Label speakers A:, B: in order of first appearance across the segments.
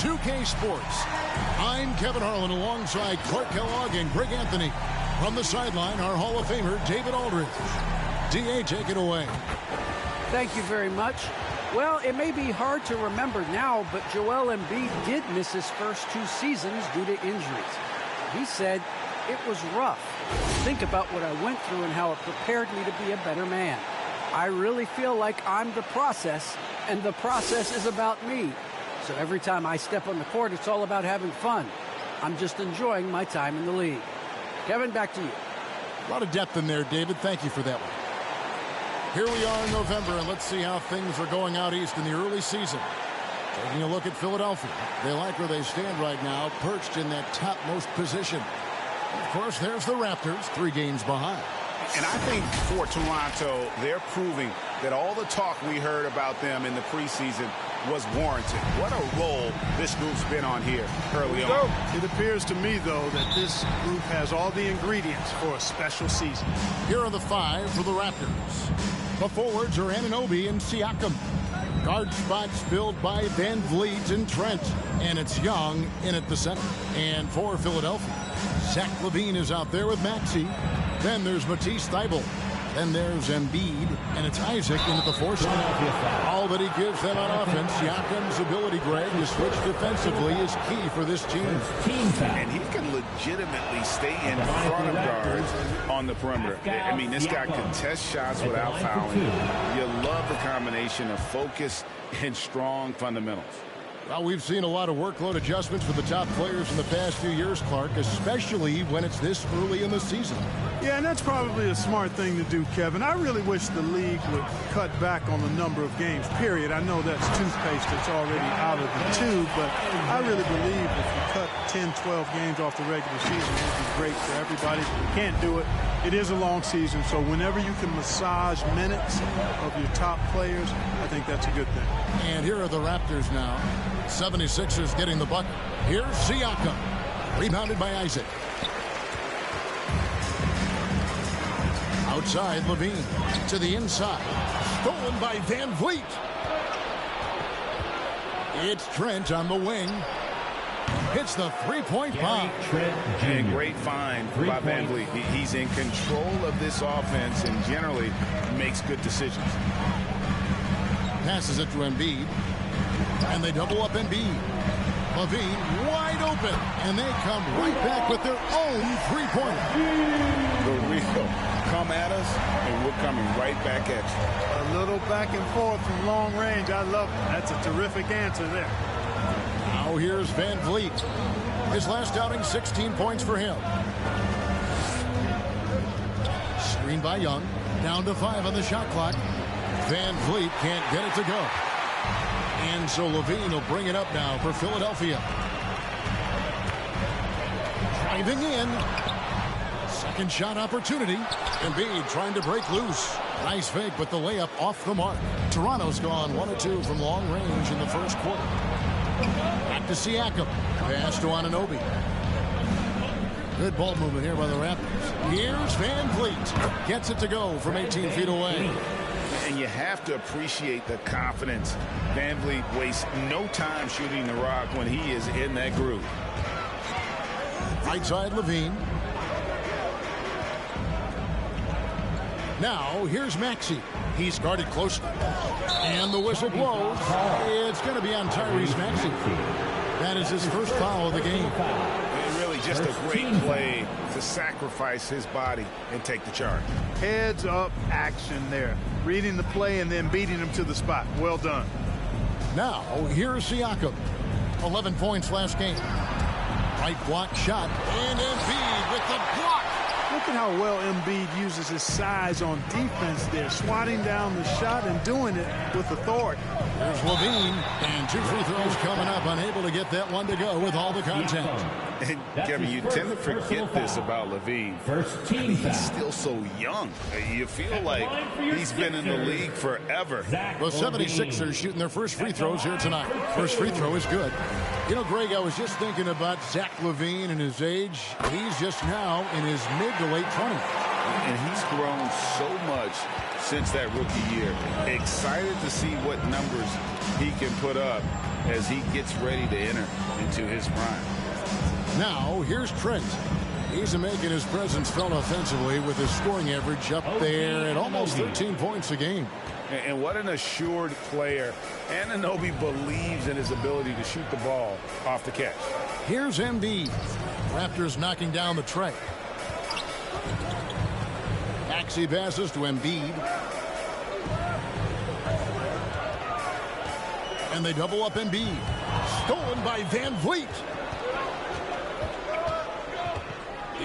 A: 2K Sports. I'm Kevin Harlan alongside Clark Kellogg and Greg Anthony. From the sideline, our Hall of Famer, David Aldridge. D.A., take it away.
B: Thank you very much. Well, it may be hard to remember now, but Joel Embiid did miss his first 2 seasons due to injuries. He said, "It was rough. Think about what I went through and how it prepared me to be a better man. I really feel like I'm the process, and the process is about me. So every time I step on the court, it's all about having fun. I'm just enjoying my time in the league." Kevin, back to you.
A: A lot of depth in there, David. Thank you for that one. Here we are in November, and let's see how things are going out east in the early season. Taking a look at Philadelphia. They like where they stand right now, perched in that topmost position. Of course, there's the Raptors, 3 games behind.
C: And I think for Toronto, they're proving that all the talk we heard about them in the preseason was warranted. What a role this group's been on here early on.
D: It appears to me, though, that this group has all the ingredients for a special season.
A: Here are the 5 for the Raptors. The forwards are Anunoby and Siakam. Guard spots filled by Van Vliet and Trent. And it's Young in at the center. And for Philadelphia, Zach LaVine is out there with Maxey. Then there's Matisse Thybulle. Then there's Embiid, and it's Isaac in at the 4 spot. All that he gives them on offense, Siakam's ability, Greg, to switch defensively is key for this team.
C: And he can legitimately stay in front of guards on the perimeter. I mean, this guy contests shots without fouling. You love the combination of focus and strong fundamentals.
A: Well, we've seen a lot of workload adjustments for the top players in the past few years, Clark, especially when it's this early in the season.
D: Yeah, and that's probably a smart thing to do, Kevin. I really wish the league would cut back on the number of games, period. I know that's toothpaste that's already out of the tube, but I really believe if you cut 10, 12 games off the regular season, it would be great for everybody. You can't do it. It is a long season, so whenever you can massage minutes of your top players, I think that's a good thing.
A: And here are the Raptors now. 76ers getting the bucket. Here's Siakam. Rebounded by Isaac. Outside, LaVine. To the inside. Stolen by Van Vliet. It's Trent on the wing. Hits the 3-point bomb.
C: And great find by Van Vliet. He's in control of this offense and generally makes good decisions.
A: Passes it to Embiid. And they double up Embiid. LaVine wide open. And they come right back with their own 3-pointer.
C: The real come at us, and we're coming right back at you.
D: A little back and forth from long range. I love it. That's a terrific answer there.
A: Now here's Van Vliet. His last outing, 16 points for him. Screen by Young. Down to 5 on the shot clock. Van Vliet can't get it to go. And so LaVine will bring it up now for Philadelphia. Driving in. Second shot opportunity. Embiid trying to break loose. Nice fake, but the layup off the mark. Toronto's gone 1 of 2 from long range in the first quarter. Back to Siakam. Pass to Anunoby. Good ball movement here by the Raptors. Here's Van Vliet. Gets it to go from 18 feet away.
C: And you have to appreciate the confidence. Van Vliet wastes no time shooting the rock when he is in that groove.
A: Right side, LaVine. Now, here's Maxey. He's guarded closely. And the whistle blows. It's going to be on Tyrese Maxey. That is his first foul of the game.
C: And really just a great play to sacrifice his body and take the charge.
D: Heads up action there. Reading the play and then beating him to the spot. Well done.
A: Now, here's Siakam. 11 points last game. Right block shot. And Embiid with the block.
D: Look at how well Embiid uses his size on defense there, swatting down the shot and doing it with authority.
A: There's LaVine, and 2 free throws coming up, unable to get that one to go with all the contact.
C: And Kevin, you tend to forget this about LaVine. I mean, he's still so young. You feel like he's been in the league forever.
A: The 76ers shooting their first free throws here tonight. First free throw is good. You know, Greg, I was just thinking about Zach LaVine and his age. He's just now in his mid to late 20s.
C: And he's grown so much since that rookie year. Excited to see what numbers he can put up as he gets ready to enter into his prime.
A: Now, here's Trent. He's making his presence felt offensively with his scoring average up there at almost 13 points a game.
C: And what an assured player. Anunoby believes in his ability to shoot the ball off the catch.
A: Here's Embiid. Raptors knocking down the tray. Maxey passes to Embiid. And they double up Embiid. Stolen by Van Vliet.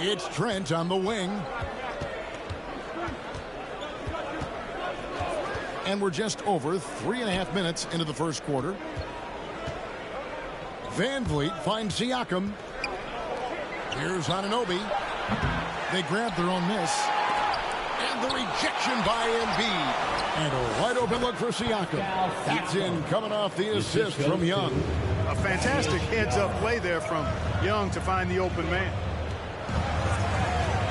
A: It's Trent on the wing. And we're just over 3.5 minutes into the first quarter. Van Vliet finds Siakam. Here's Anunoby. They grab their own miss. And the rejection by Embiid. And a wide open look for Siakam. That's in, coming off the assist from Young.
D: A fantastic heads-up play there from Young to find the open man.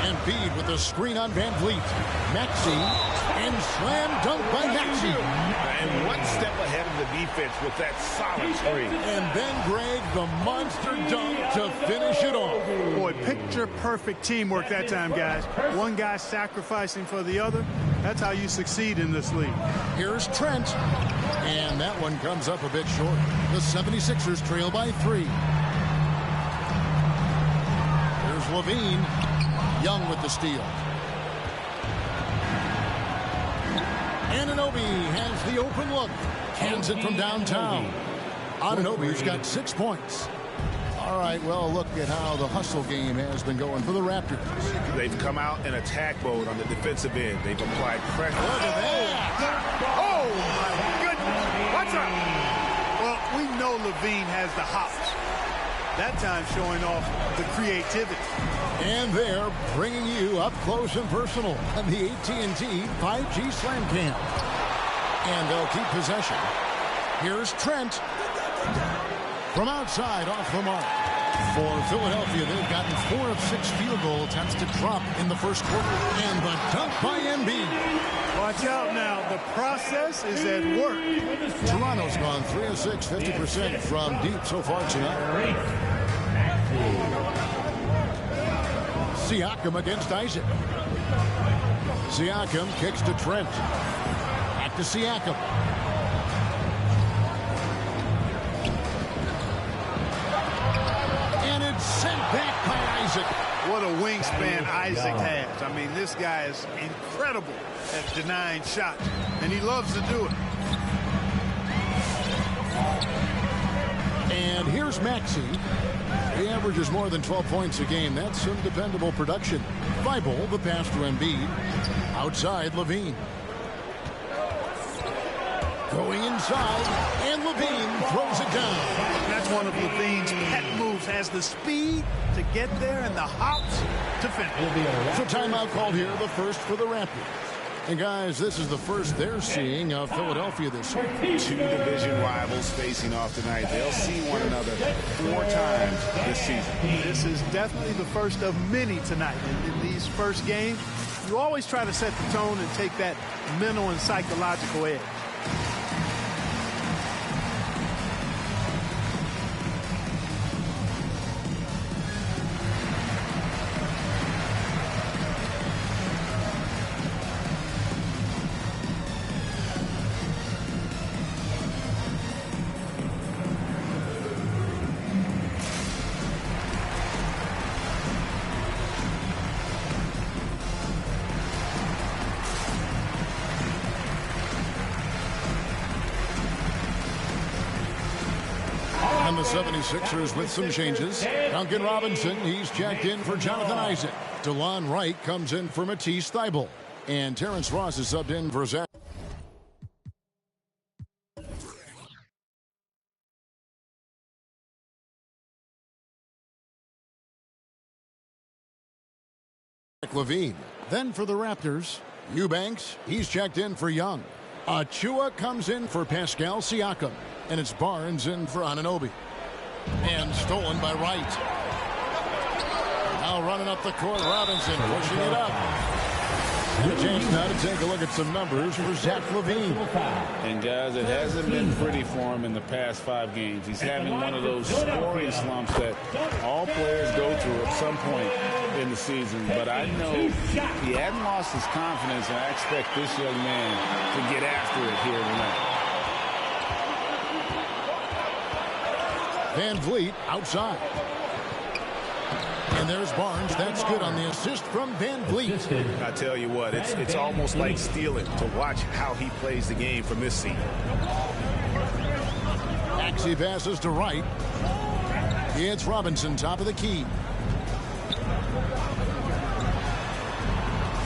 A: Embiid with the screen on Van Vliet. Maxey, and slam dunk by Maxey.
C: And one step ahead of the defense with that solid screen.
A: And then Greg, the monster dunk to finish it off.
D: Boy, picture-perfect teamwork that time, guys. One guy sacrificing for the other. That's how you succeed in this league.
A: Here's Trent. And that one comes up a bit short. The 76ers trail by 3. Here's Levine. Young with the steal. Anunoby has the open look. Hands it from downtown. Anunoby's got 6 points. All right, well, look at how the hustle game has been going for the Raptors.
C: They've come out in attack mode on the defensive end. They've applied pressure.
A: Look at that.
D: Oh, my goodness. Watch out. Well, we know Levine has the hops. That time showing off the creativity.
A: And they're bringing you up close and personal on the AT&T 5G Slam Cam. And they'll keep possession. Here's Trent. From outside, off the mark. For Philadelphia, they've gotten 4 of 6 field goal attempts to drop in the first quarter. And the dunk by Embiid.
D: Watch out now. The process is at work.
A: Toronto's gone 3 of 6, 50% from deep so far tonight. Siakam against Isaac. Siakam kicks to Trent. Back to Siakam. And it's sent back by Isaac.
D: What a wingspan Isaac has. I mean, this guy is incredible at denying shots, and he loves to do it.
A: And here's Maxey. He averages more than 12 points a game. That's some dependable production. Thibault, the pass to Embiid. Outside, Levine. Going inside, and Levine throws it down.
D: That's one of Levine's pet moves. Has the speed to get there and the hops to finish.
A: So timeout called here, the first for the Raptors. And guys, this is the first they're seeing of Philadelphia this year.
C: 2 division rivals facing off tonight. They'll see one another 4 times this season.
D: This is definitely the first of many tonight. And in these first games, you always try to set the tone and take that mental and psychological edge.
A: And the 76ers with some changes. Duncan Robinson, he's checked in for Jonathan Isaac. DeLon Wright comes in for Matisse Thybulle. And Terrence Ross is subbed in for Zach Levine. Then for the Raptors, Eubanks, he's checked in for Young. Achua comes in for Pascal Siakam. And it's Barnes in for Anunoby. And stolen by Wright. Now running up the court, Robinson pushing it up. And a chance now to take a look at some numbers for Zach LaVine.
C: And, guys, it hasn't been pretty for him in the past 5 games. He's having one of those scoring slumps that all players go through at some point in the season. But I know he hadn't lost his confidence, and I expect this young man to get after it here tonight.
A: Van Vliet outside. And there's Barnes. That's good on the assist from Van Vliet.
C: I tell you what, it's almost like stealing to watch how he plays the game from this seat.
A: Maxey passes to right. It's Robinson, top of the key.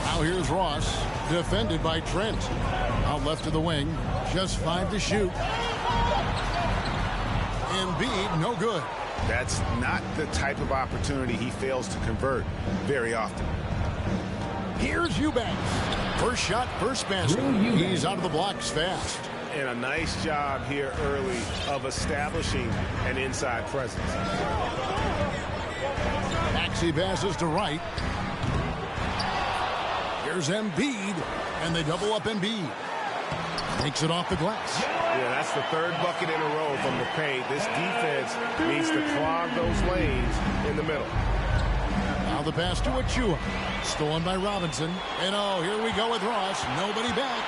A: Now here's Ross, defended by Trent. Out left of the wing, just 5 to shoot. Embiid, no good.
C: That's not the type of opportunity he fails to convert very often.
A: Here's Eubanks. First shot, first basket. He's out of the blocks fast.
C: And a nice job here early of establishing an inside presence.
A: Maxey passes to right. Here's Embiid, and they double up Embiid. Takes it off the glass.
C: Yeah, that's the 3rd bucket in a row from the paint. This defense needs to clog those lanes in the middle.
A: Now the pass to Achua. Stolen by Robinson. And oh, here we go with Ross. Nobody back.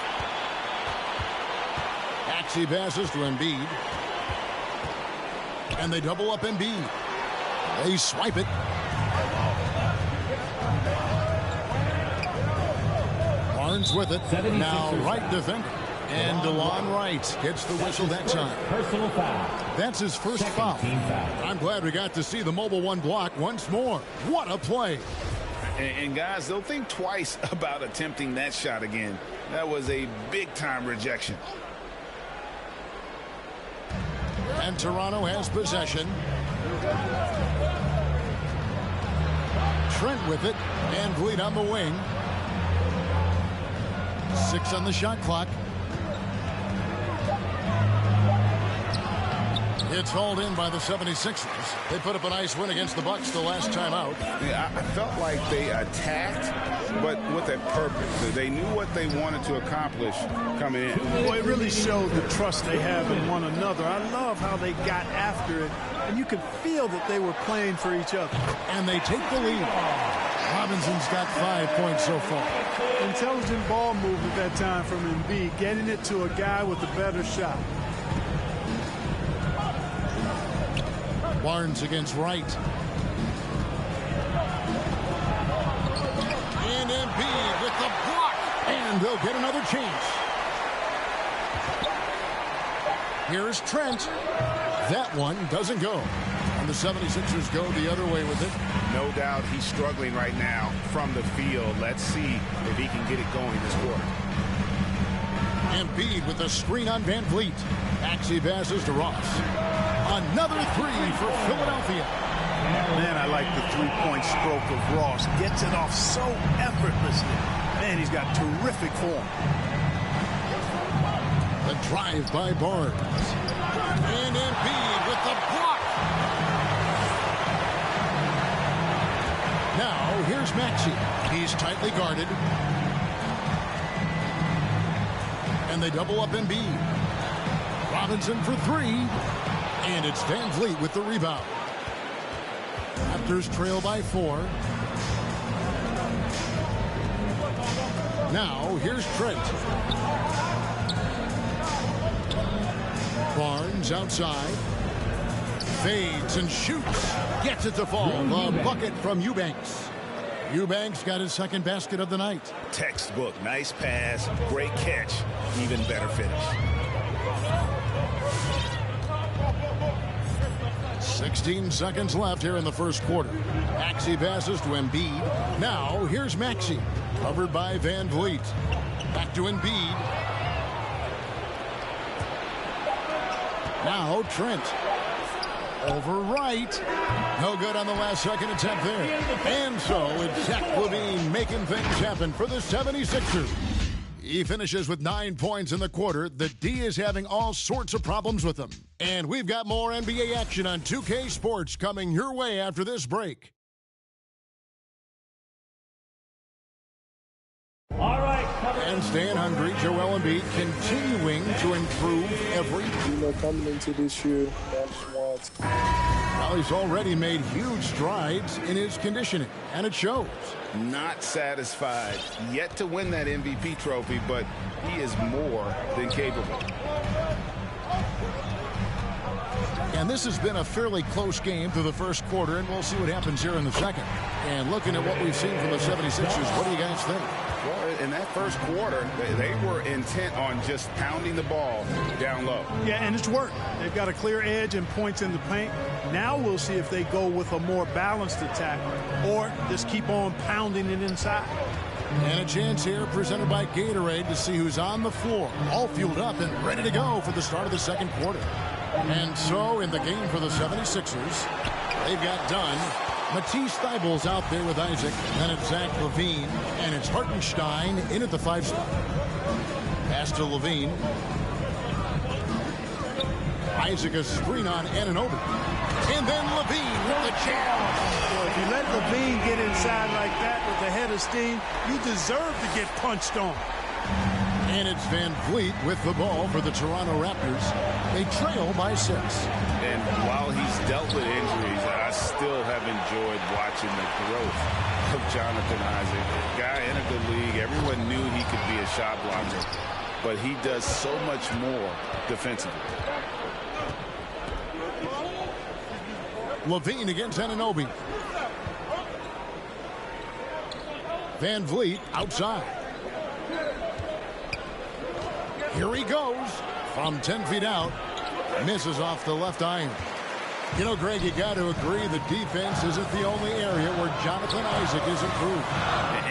A: Maxey passes to Embiid. And they double up Embiid. They swipe it. Barnes with it. Now right defender. And DeLon Wright gets the whistle that time.
E: Personal foul.
A: That's his first foul. I'm glad we got to see the mobile 1 block once more. What a play.
C: And guys, they'll think twice about attempting that shot again. That was a big-time rejection.
A: And Toronto has possession. Trent with it. And Vliet on the wing. 6 on the shot clock. It's hauled in by the 76ers. They put up a nice win against the Bucks the last time out.
C: Yeah, I felt like they attacked, but with a purpose. They knew what they wanted to accomplish coming in.
D: Boy, it really showed the trust they have in one another. I love how they got after it, and you could feel that they were playing for each other.
A: And they take the lead. Robinson's got 5 points so far.
D: Intelligent ball movement that time from Embiid, getting it to a guy with a better shot.
A: Barnes against Wright. And Embiid with the block. And they'll get another chance. Here's Trent. That one doesn't go. And the 76ers go the other way with it.
C: No doubt he's struggling right now from the field. Let's see if he can get it going this quarter.
A: Embiid with a screen on Van Vliet. Maxey passes to Ross. Another 3 for Philadelphia.
D: Man, I like the 3-point stroke of Ross. Gets it off so effortlessly. Man, he's got terrific form.
A: The drive by Barnes. And Embiid with the block. Now, here's Maxey. He's tightly guarded. And they double up Embiid. Robinson for 3. And it's Van Vliet with the rebound. Raptors trail by 4. Now, here's Trent. Barnes outside. Fades and shoots. Gets it to fall. A bucket from Eubanks. Eubanks got his 2nd basket of the night.
C: Textbook. Nice pass. Great catch. Even better finish.
A: 16 seconds left here in the first quarter. Maxey passes to Embiid. Now, here's Maxey. Covered by Van Vliet. Back to Embiid. Now, Trent. Over Wright. No good on the last second attempt there. And so it's Zach LaVine making things happen for the 76ers. He finishes with 9 points in the quarter. The D is having all sorts of problems with him. And we've got more NBA action on 2K Sports coming your way after this break. And staying hungry, Joel Embiid continuing to improve every.
E: Coming into this year, I just want.
A: Well, he's already made huge strides in his conditioning, and it shows.
C: Not satisfied yet to win that MVP trophy, but he is more than capable.
A: And this has been a fairly close game through the first quarter, and we'll see what happens here in the second. And looking at what we've seen from the 76ers, what do you guys think?
C: Well, in that first quarter, they were intent on just pounding the ball down low.
D: Yeah, and it's worked. They've got a clear edge and points in the paint. Now we'll see if they go with a more balanced attack or just keep on pounding it inside.
A: And a chance here presented by Gatorade to see who's on the floor, all fueled up and ready to go for the start of the second quarter. And so in the game for the 76ers, they've got Dunn. Matisse Thybulle's out there with Isaac. Then it's Zach LaVine. And it's Hartenstein in at the 5 spot. Pass to LaVine. Isaac a screen on Anunoby. And then LaVine with the jam.
D: Well, if you let LaVine get inside like that with a head of steam, you deserve to get punched on.
A: And it's Van Vliet with the ball for the Toronto Raptors. They trail by 6.
C: And while he's dealt with injuries, I still have enjoyed watching the growth of Jonathan Isaac. Guy in a good league. Everyone knew he could be a shot blocker, but he does so much more defensively.
A: LaVine against Anunoby. Van Vliet outside. Here he goes from 10 feet out. Misses off the left iron. You know, Greg, you got to agree the defense isn't the only area where Jonathan Isaac is improved.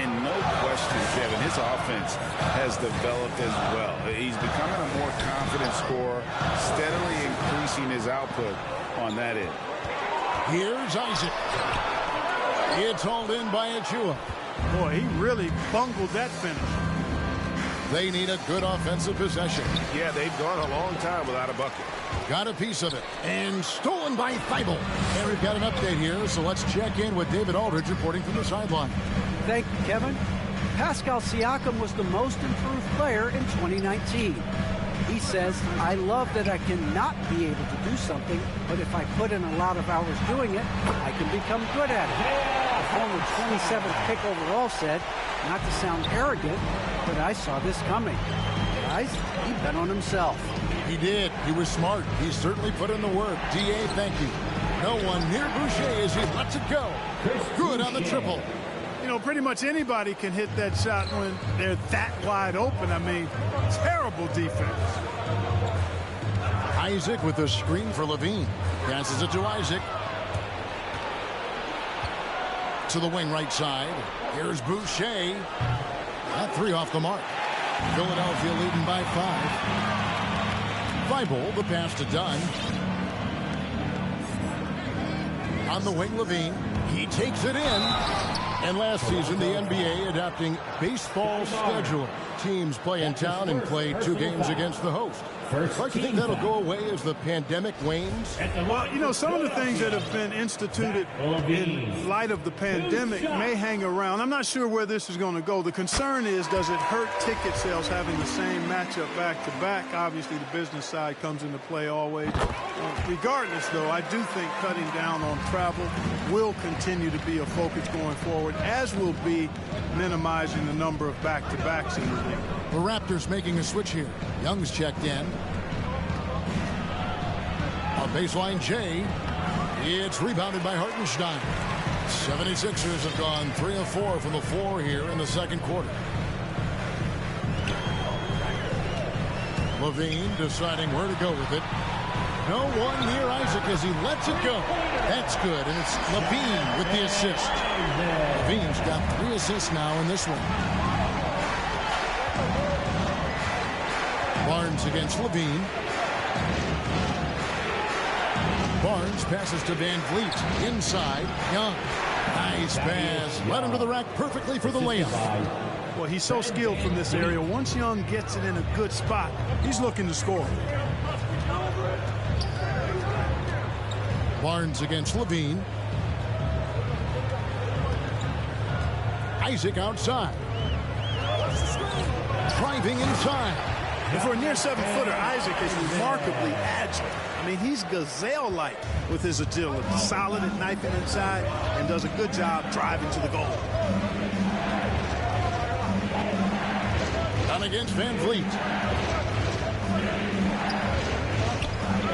C: And no question, Kevin, his offense has developed as well. He's becoming a more confident scorer, steadily increasing his output on that end.
A: Here's Isaac. It's hauled in by Achua.
D: Boy, he really bungled that finish.
A: They need a good offensive possession.
C: Yeah, they've gone a long time without a bucket.
A: Got a piece of it. And stolen by Thibault. And we've got an update here, so let's check in with David Aldridge reporting from the sideline.
B: Thank you, Kevin. Pascal Siakam was the most improved player in 2019. He says, I love that I cannot be able to do something, but if I put in a lot of hours doing it, I can become good at it. The former 27th pick overall said, not to sound arrogant, but I saw this coming. Guys, he bet on himself.
A: He did. He was smart. He certainly put in the work. D.A., thank you. No one near Boucher as he lets it go. Good on the triple.
D: You know, pretty much anybody can hit that shot when they're that wide open. I mean, terrible defense.
A: Isaac with the screen for LaVine. Passes it to Isaac. To the wing right side. Here's Boucher. That 3 off the mark. Philadelphia leading by 5. Thibault, the pass to Dunn. On the wing, LaVine. He takes it in. And last season, the NBA adopting baseball schedule. Teams play in town and play 2 games against the host. Clark, you think that'll go away as the pandemic wanes?
D: Well, you know, some of the things that have been instituted in light of the pandemic may hang around. I'm not sure where this is going to go. The concern is, does it hurt ticket sales having the same matchup back-to-back? Obviously, the business side comes into play always. Regardless, though, I do think cutting down on travel will continue to be a focus going forward, as will be minimizing the number of back-to-backs in the league.
A: The Raptors making a switch here. Young's checked in. On baseline, Jay. It's rebounded by Hartenstein. 76ers have gone 3 of 4 from the floor here in the second quarter. LaVine deciding where to go with it. No one near Isaac as he lets it go. That's good, and it's LaVine with the assist. LaVine's got 3 assists now in this one. Barnes against LaVine. Barnes passes to Van Vliet. Inside, Young. Nice pass. Led him to the rack perfectly for the layup.
D: Well, he's so skilled from this area. Once Young gets it in a good spot, he's looking to score.
A: Barnes against LaVine. Isaac outside. driving inside.
D: And for a near 7-footer, Isaac is remarkably agile. I mean, he's gazelle-like with his agility. Solid at knifing inside and does a good job driving to the goal.
A: Down against Van Vliet.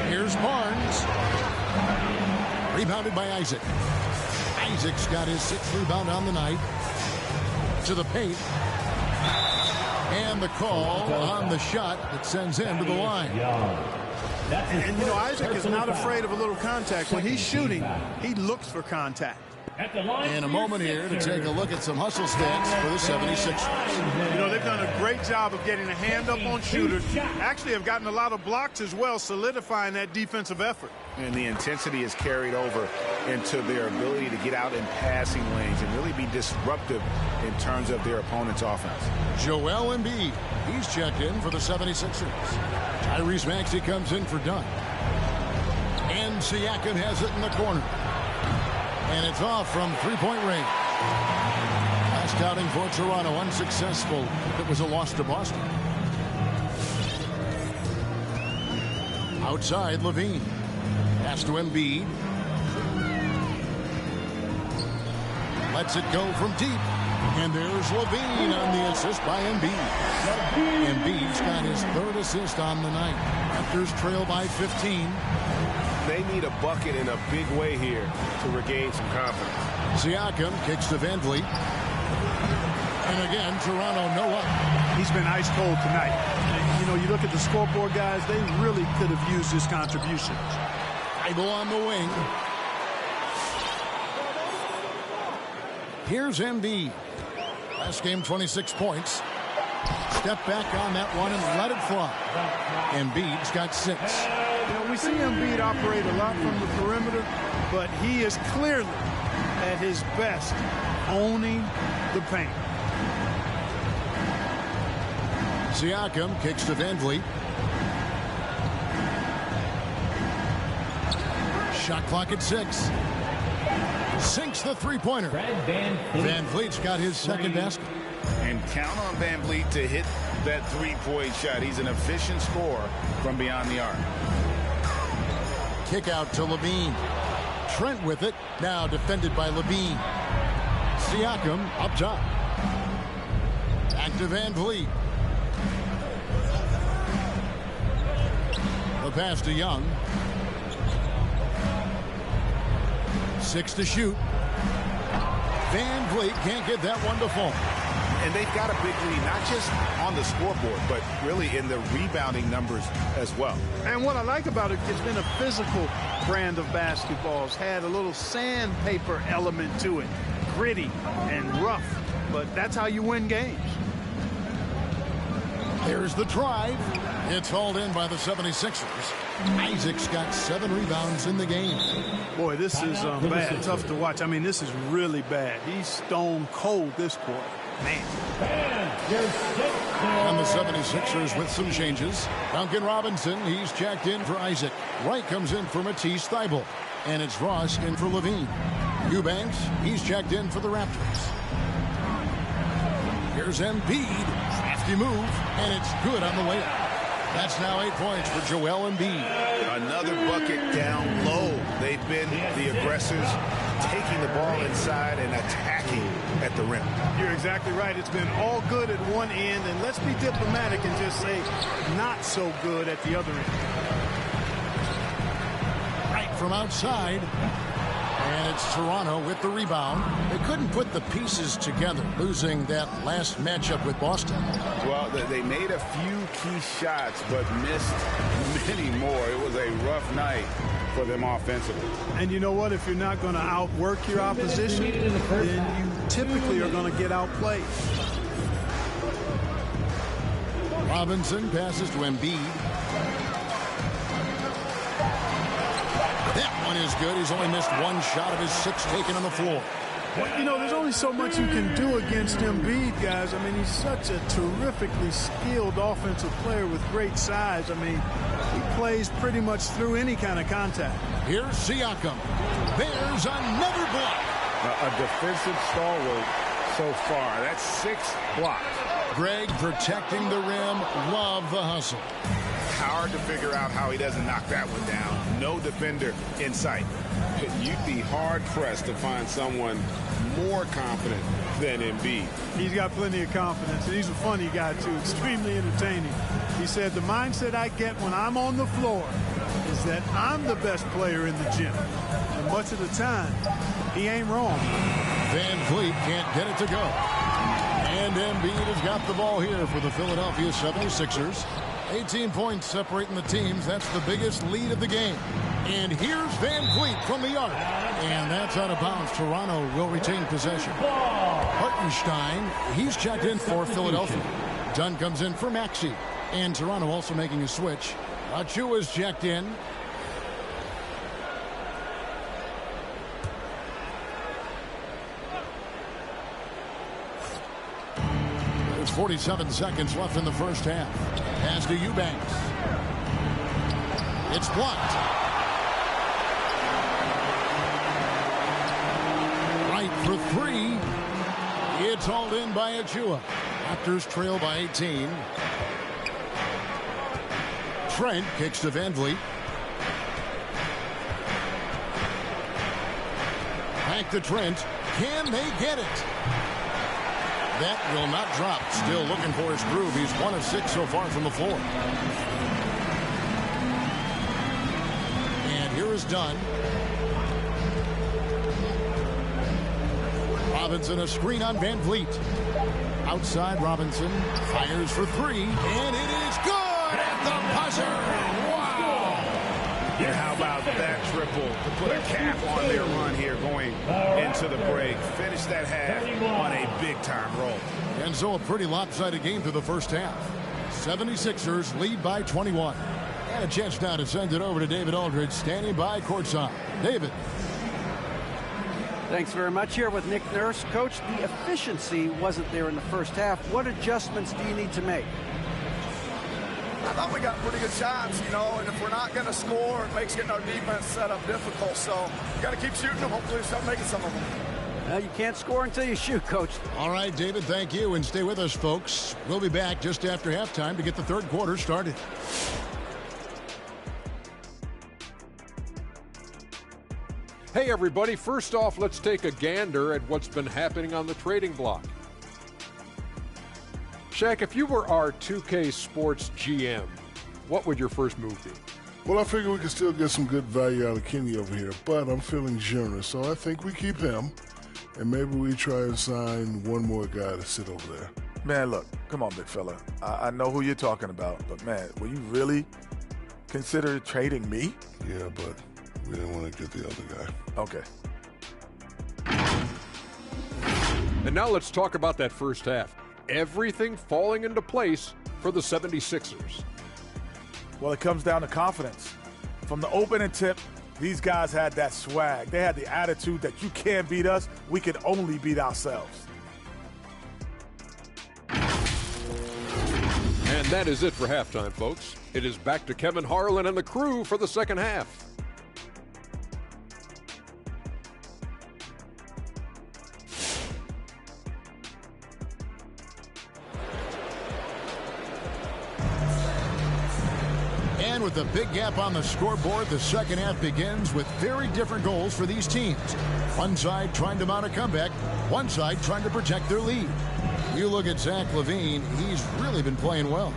A: Here's Barnes. Rebounded by Isaac. Isaac's got his 6th rebound on the night. To the paint. And the call on the shot that sends him to the line.
D: And you know, Isaac is not afraid of a little contact. When he's shooting, he looks for contact.
A: In a moment here to take a look at some hustle stats for the 76ers.
D: You know, they've done a great job of getting a hand up on shooters. Actually have gotten a lot of blocks as well, solidifying that defensive effort.
C: And the intensity is carried over into their ability to get out in passing lanes and really be disruptive in terms of their opponent's offense.
A: Joel Embiid, he's checked in for the 76ers. Tyrese Maxey comes in for Dunn. And Siakam has it in the corner. And it's off from three-point range. Last outing for Toronto, unsuccessful. It was a loss to Boston. Outside, Levine. Pass to Embiid. Lets it go from deep. And there's Levine on the assist by Embiid. Embiid's got his 3rd assist on the night. Raptors trail by 15.
F: They need a bucket in a big way here to regain some confidence.
A: Siakam kicks to Van Vliet. And again, Toronto no up.
D: He's been ice cold tonight. And, you know, you look at the scoreboard, guys, they really could have used his contributions.
A: Idle on the wing. Here's Embiid. Last game, 26 points. Step back on that one and let it fly. Embiid's got 6.
D: You know, we see Embiid operate a lot from the perimeter, but he is clearly at his best owning the paint.
A: Siakam kicks to Van Vliet. Shot clock at 6. Sinks the three-pointer. Van Vliet's got his 2nd basket.
C: And count on Van Vliet to hit that three-point shot. He's an efficient scorer from beyond the arc.
A: Kick out to Levine. Trent with it. Now defended by Levine. Siakam up top. Back to Van Vliet. The pass to Young. 6 to shoot. Van Vliet can't get that one to fall.
C: And they've got a big lead, not just on the scoreboard, but really in the rebounding numbers as well.
D: And what I like about it, it's been a physical brand of basketball. It's had a little sandpaper element to it. Gritty and rough, but that's how you win games.
A: There's the drive. It's hauled in by the 76ers. Isaac's got 7 rebounds in the game.
D: Boy, this is bad. Tough to watch. I mean, this is really bad. He's stone cold this quarter. Man.
A: And the 76ers with some changes. Duncan Robinson, he's checked in for Isaac. Wright comes in for Matisse Thybulle. And it's Ross in for Levine. Eubanks, he's checked in for the Raptors. Here's Embiid. Crafty move, and it's good on the layup. That's now 8 points for Joel Embiid.
C: Another bucket down low. They've been the aggressors, taking the ball inside and attacking at the rim.
D: You're exactly right. It's been all good at one end, and let's be diplomatic and just say not so good at the other end.
A: Right from outside. And it's Toronto with the rebound. They couldn't put the pieces together, losing that last matchup with Boston.
C: Well, they made a few key shots, but missed many more. It was a rough night for them offensively.
D: And you know what? If you're not going to outwork your opposition, then you typically are going to get outplayed.
A: Robinson passes to Embiid. That one is good. He's only missed 1 shot of his 6 taken on the floor.
D: Well, you know, there's only so much you can do against Embiid, guys. I mean, he's such a terrifically skilled offensive player with great size. I mean, he plays pretty much through any kind of contact.
A: Here's Siakam. There's another block.
C: A defensive stalwart so far. That's 6 blocks.
A: Greg protecting the rim. Love the hustle.
C: Hard to figure out how he doesn't knock that one down. No defender in sight. You'd be hard-pressed to find someone more confident than Embiid.
D: He's got plenty of confidence, and he's a funny guy, too. Extremely entertaining. He said, the mindset I get when I'm on the floor is that I'm the best player in the gym. And much of the time, he ain't wrong.
A: Van Vliet can't get it to go. And Embiid has got the ball here for the Philadelphia 76ers. 18 points separating the teams. That's the biggest lead of the game. And here's Van Vliet from the arc. And that's out of bounds. Toronto will retain possession. Hartenstein, he's checked in for Philadelphia. Dunn comes in for Maxey. And Toronto also making a switch. Achua's checked in. There's 47 seconds left in the first half. Pass to Eubanks. It's blocked. Right for three. It's hauled in by Achua. Raptors trail by 18. Trent kicks to Van Vliet. Back to Trent. Can they get it? That will not drop. Still looking for his groove. He's 1 of 6 so far from the floor. And here is Dunn. Robinson, a screen on Van Vliet. Outside, Robinson fires for three, and it is good at the buzzer. Wow!
C: And how about that triple to put a cap on their run here going into the break. Finish that half on a big-time roll.
A: And so a pretty lopsided game through the first half. 76ers lead by 21. And a chance now to send it over to David Aldridge, standing by courtside. David.
B: Thanks very much. Here with Nick Nurse. Coach, the efficiency wasn't there in the first half. What adjustments do you need to make?
G: I thought we got pretty good shots, you know, and if we're not going to score, it makes getting our defense set up difficult. So you got to keep shooting them. Hopefully, start making some of them.
B: You can't score until you shoot, Coach.
A: All right, David, thank you. And stay with us, folks. We'll be back just after halftime to get the third quarter started.
H: Hey, everybody. First off, let's take a gander at what's been happening on the trading block. Shaq, if you were our 2K Sports GM, what would your first move be?
I: Well, I figure we can still get some good value out of Kenny over here, but I'm feeling generous, so I think we keep him, and maybe we try and sign one more guy to sit over there.
G: Man, look, come on, big fella. I know who you're talking about, but, man, will you really consider trading me?
I: Yeah, but we didn't want to get the other guy.
G: Okay.
H: And now let's talk about that first half. Everything falling into place for the 76ers.
G: Well, it comes down to confidence. From the opening tip, these guys had that swag. They had the attitude that you can't beat us, we can only beat ourselves.
H: And that is it for halftime, folks. It is back to Kevin Harlan and the crew for the second half.
A: And with a big gap on the scoreboard, the second half begins with very different goals for these teams. One side trying to mount a comeback, one side trying to protect their lead. You look at Zach LaVine, he's really been playing well.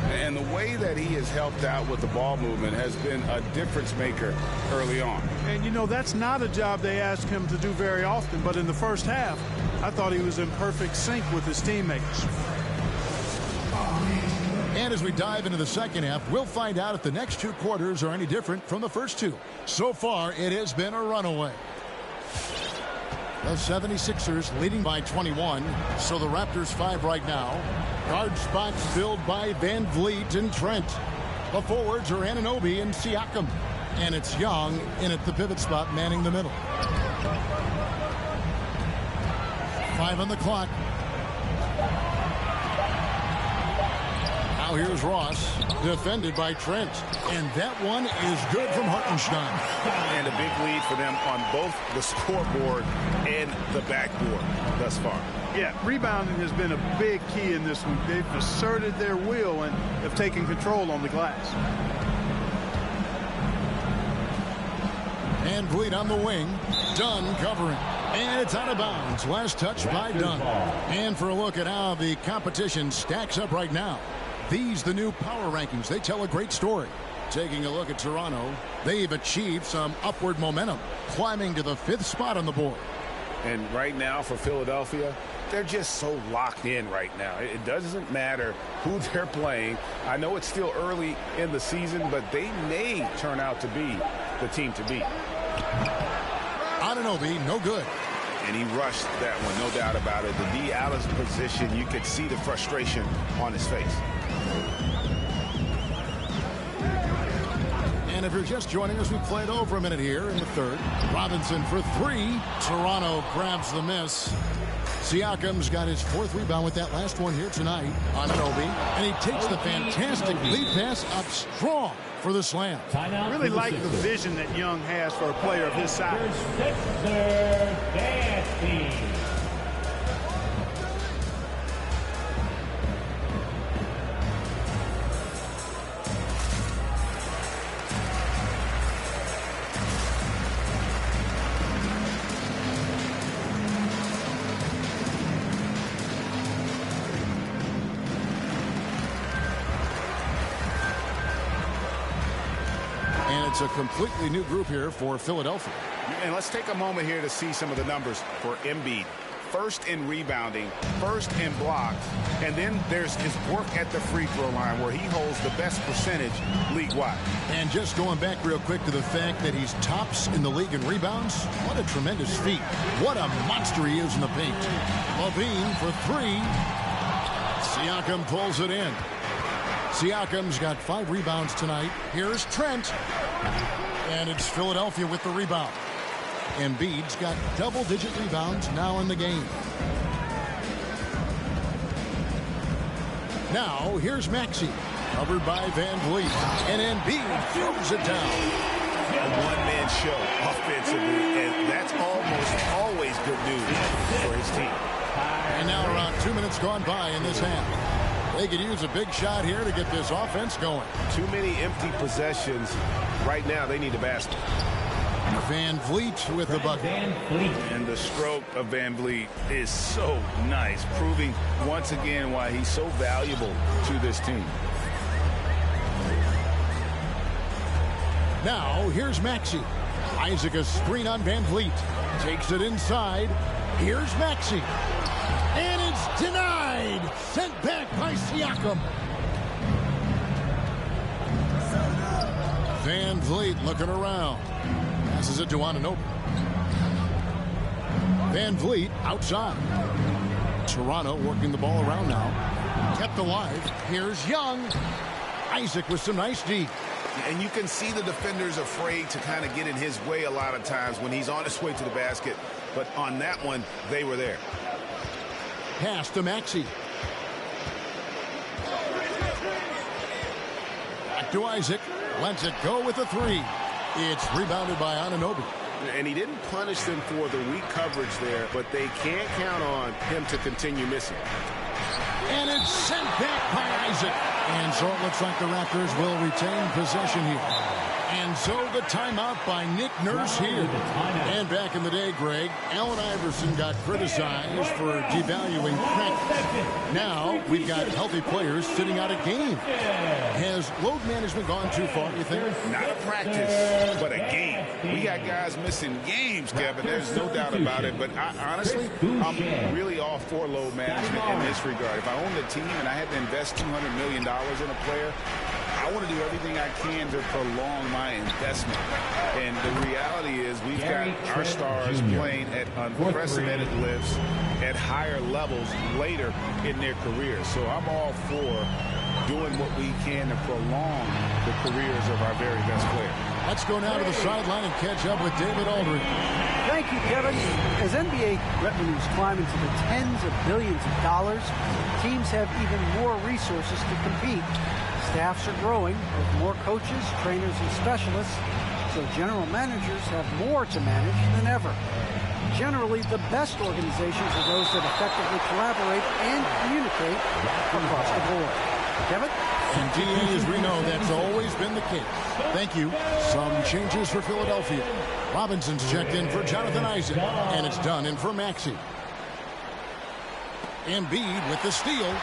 C: And the way that he has helped out with the ball movement has been a difference maker early on.
D: And, you know, that's not a job they ask him to do very often, but in the first half, I thought he was in perfect sync with his teammates.
A: And as we dive into the second half, we'll find out if the next two quarters are any different from the first two. So far, it has been a runaway. The 76ers leading by 21, so the Raptors 5 right now. Guard spots filled by Van Vliet and Trent. The forwards are Anunoby and Siakam. And it's Young in at the pivot spot, manning the middle. 5 on the clock. Now here's Ross, defended by Trent. And that one is good from Hartenstein.
C: And a big lead for them on both the scoreboard and the backboard thus far.
D: Yeah, rebounding has been a big key in this one. They've asserted their will and have taken control on the glass.
A: And Vliet on the wing. Dunn covering. And it's out of bounds. Last touch by Dunn. And for a look at how the competition stacks up right now. These, the new power rankings, they tell a great story. Taking a look at Toronto, they've achieved some upward momentum, climbing to the 5th spot on the board.
C: And right now for Philadelphia, they're just so locked in right now. It doesn't matter who they're playing. I know it's still early in the season, but they may turn out to be the team to beat.
A: Anunoby, no good.
C: And he rushed that one, no doubt about it. The D out of position, you could see the frustration on his face.
A: And if you're just joining us, we played over a minute here in the 3rd. Robinson for 3. Toronto grabs the miss. Siakam's got his 4th rebound with that last one here tonight on Anunoby. And he takes the fantastic lead pass up strong for the slam.
D: Really like the vision that Young has for a player of his size.
A: It's a completely new group here for Philadelphia.
C: And let's take a moment here to see some of the numbers for Embiid. 1st in rebounding, 1st in blocks, and then there's his work at the free throw line where he holds the best percentage league-wide.
A: And just going back real quick to the fact that he's tops in the league in rebounds, what a tremendous feat. What a monster he is in the paint. Levine for 3. Siakam pulls it in. Siakam's got 5 rebounds tonight. Here's Trent. And it's Philadelphia with the rebound. Embiid's got double-digit rebounds now in the game. Now, here's Maxey. Covered by Van Vliet. And Embiid throws it down.
C: A one-man show offensively, and that's almost always good news for his team.
A: And now around 2 minutes gone by in this half. They could use a big shot here to get this offense going.
F: Too many empty possessions. Right now, they need a basket.
A: Van Vliet with the bucket.
C: And the stroke of Van Vliet is so nice, proving once again why he's so valuable to this team.
A: Now, here's Maxey. Isaac a screen on Van Vliet. Takes it inside. Here's Maxey. And it's denied. Sent back by Siakam. Van Vliet looking around. Passes it to Anunoby. Van Vliet outside. Toronto working the ball around now. Kept alive. Here's Young. Isaac with some nice D.
C: And you can see the defenders afraid to kind of get in his way a lot of times when he's on his way to the basket. But on that one, they were there.
A: Pass to Maxey. Back to Isaac. Lets it go with a 3. It's rebounded by Anunoby.
F: And he didn't punish them for the weak coverage there, but they can't count on him to continue missing.
A: And it's sent back by Isaac. And so it looks like the Raptors will retain possession here. And so the timeout by Nick Nurse here. And back in the day, Greg, Allen Iverson got criticized for devaluing practice. Now we've got healthy players sitting out a game. Has load management gone too far, you think?
C: Not a practice, but a game. We got guys missing games, Kevin. There's no doubt about it. But honestly, I'm really all for load management in this regard. If I owned a team and I had to invest $200 million in a player, I want to do everything I can to prolong my investment. And the reality is we've got our stars playing at unprecedented lifts at higher levels later in their careers. So I'm all for doing what we can to prolong the careers of our very best players.
A: Let's go now to the sideline and catch up with David Aldridge.
B: Thank you, Kevin. As NBA revenues climb into the tens of billions of dollars, teams have even more resources to compete. Staffs are growing with more coaches, trainers, and specialists, so general managers have more to manage than ever. Generally, the best organizations are those that effectively collaborate and communicate across the board. Kevin?
A: Indeed, as we know, that's always been the case. Thank you. Some changes for Philadelphia. Robinson's checked in for Jonathan Isaac, and it's done in for Maxey. Embiid with the steal.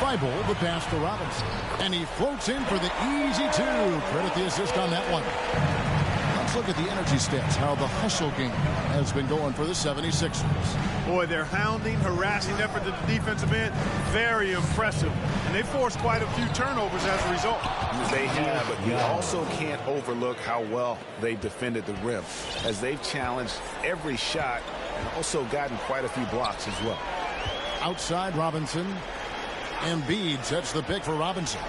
A: Thibault the pass to Robinson, and he floats in for the easy two. Credit the assist on that one. Let's look at the energy stats, how the hustle game has been going for the 76ers.
D: Boy, their hounding, harassing effort at the defensive end, very impressive. And they forced quite a few turnovers as a result.
C: They have, but you also can't overlook how well they defended the rim, as they've challenged every shot and also gotten quite a few blocks as well.
A: Outside Robinson. Embiid sets the pick for Robinson.